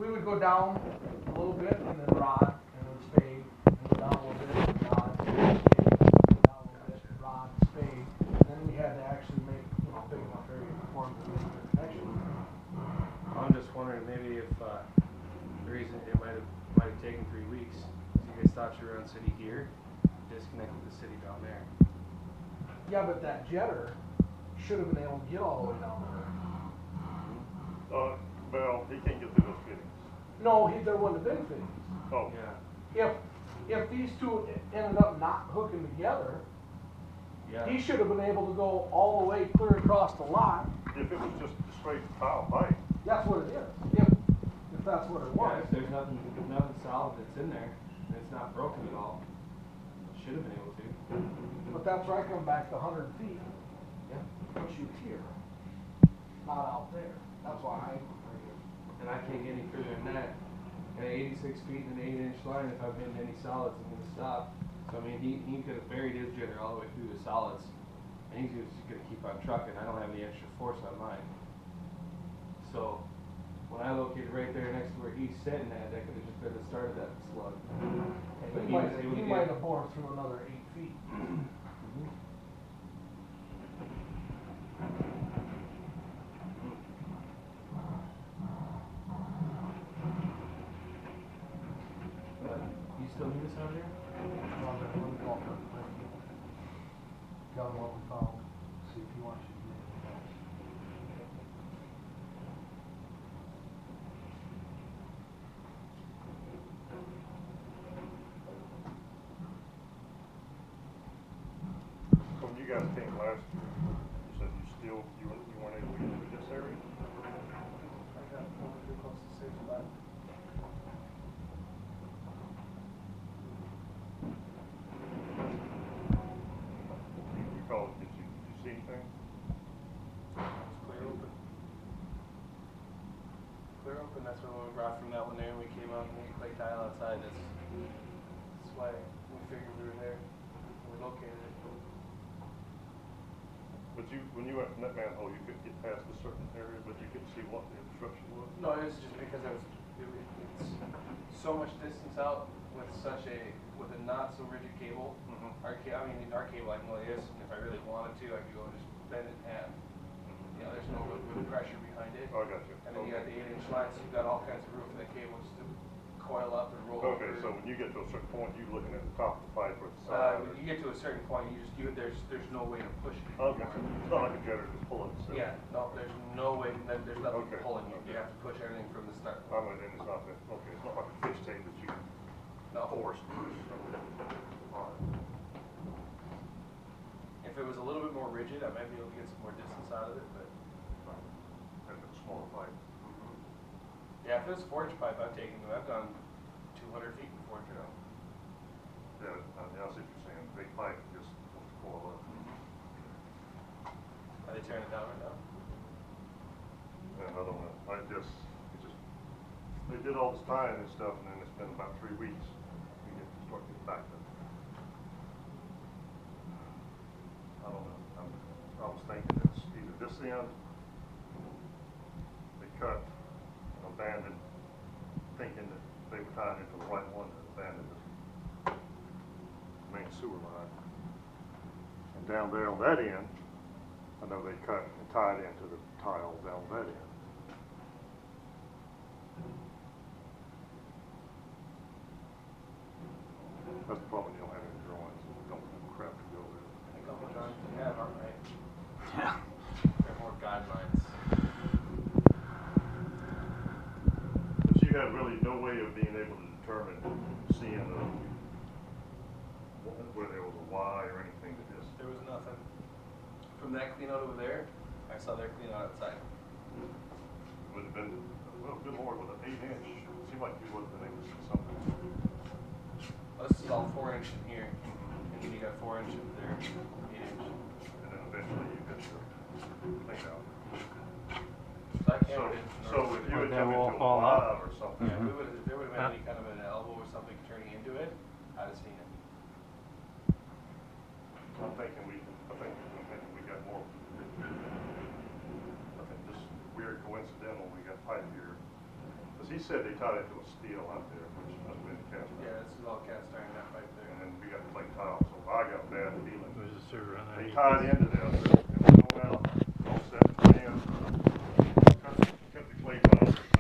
we would go down a little bit and then rod and then spade, and go down a little bit and rod, spade, go down a little bit, rod, spade. And then we had to actually make, big enough area for them to make the connection. I'm just wondering maybe if the reason it might have taken 3 weeks is you guys thought you were on city here, disconnected the city down there. Yeah, but that jetter should have been able to get all the way down there. Well, he can't get through those fittings. No, there wouldn't have been fittings. Oh, Yeah. If these two ended up not hooking together, Yeah. he should have been able to go all the way clear across the lot. if it was just a straight tile pipe. That's what it is. If that's what it Yeah, was. if there's nothing solid that's in there, and it's not broken at all, should have been able to. But that's where I come back to 100 feet. Yeah. Push you here, not out there. That's why And I can't get any further than that. At 86 feet and an 8-inch line, if I've been to any solids, I'm gonna stop. So I mean, he could have buried his jetter all the way through the solids, and he's just gonna keep on trucking. I don't have any extra force on mine. So when I located right there next to where he's sitting at, that could have just been the start of that slug. But he might have bored through another 8 feet. You still need us out here? Got him what we found. See if he wants you to get anything else. So when you guys came last year, you said you weren't able to get into this area? I got too close to 6 left. You called, did you see anything? It's clear open. Clear open, that's what we brought from that one there, and we came out and we clay tile outside, that's why we figured we were there, we located it. But when you went in that manhole, you couldn't get past a certain area, but you couldn't see what the obstruction was? No, it was just because it's so much distance out with with a not so rigid cable. Mhm. Our cable I can only this, and if I really wanted to, I could go and just bend it in half. There's no real pressure behind it. Oh, I got you. And then you got the 8-inch line, so you've got all kinds of room for the cable just to coil up and roll over. Okay, so when you get to a certain point, you're looking at the top of the pipe or the side? When you get to a certain point, there's no way to push it Okay, anymore. it's not like a jetter just pulling itself? Yeah, no, there's no way, there's nothing Okay. pulling you. You have to push everything from the start. I mean, it's not that, okay, it's not like a fish tank that you can No. force. If it was a little bit more rigid, I might be able to get some more distance out of it, but And it's a smaller pipe. yeah, if it was a 4-inch pipe, I've gone 200 feet before drill. Yeah, I see what you're saying, big pipe just wants to coil up. Are they tearing it down right now? And I don't know, they did all this tying and stuff, and then it's been about 3 weeks. We get to start getting back to it. I don't know, I was thinking it's either this end, they cut and abandoned, thinking that they were tying into the right one, and abandoned the main sewer line. And down there on that end, I know they cut and tied into the tile down that end. That's the problem, you don't have any drawings, and don't have crap to go with. A couple drawings we have, aren't right? Yeah. They're more guidelines. But you had really no way of being able to determine, seeing where there was a Y or anything to this. There was nothing. From that clean out over there, I saw their clean out outside. Would have been, well, good lord, with an 8-inch, it seemed like you would have been able to see something. Well, this is all 4-inch in here, and then you got 4-inch over there, 8-inch. And then eventually you get your clean out. So I can't. So if you had That come wall into a fall Y out? or something. Yeah, if there would have been any kind of an elbow or something turning into it, I'd have seen it. I think we got more. I think just weird coincidental, we got pipe here. Cause he said they tied it to a steel out there, which must have been cast iron. Yeah, this is all cast iron, that pipe there. And then we got plate tile, so I got bad feelings. There's a sewer on They that. tied into this,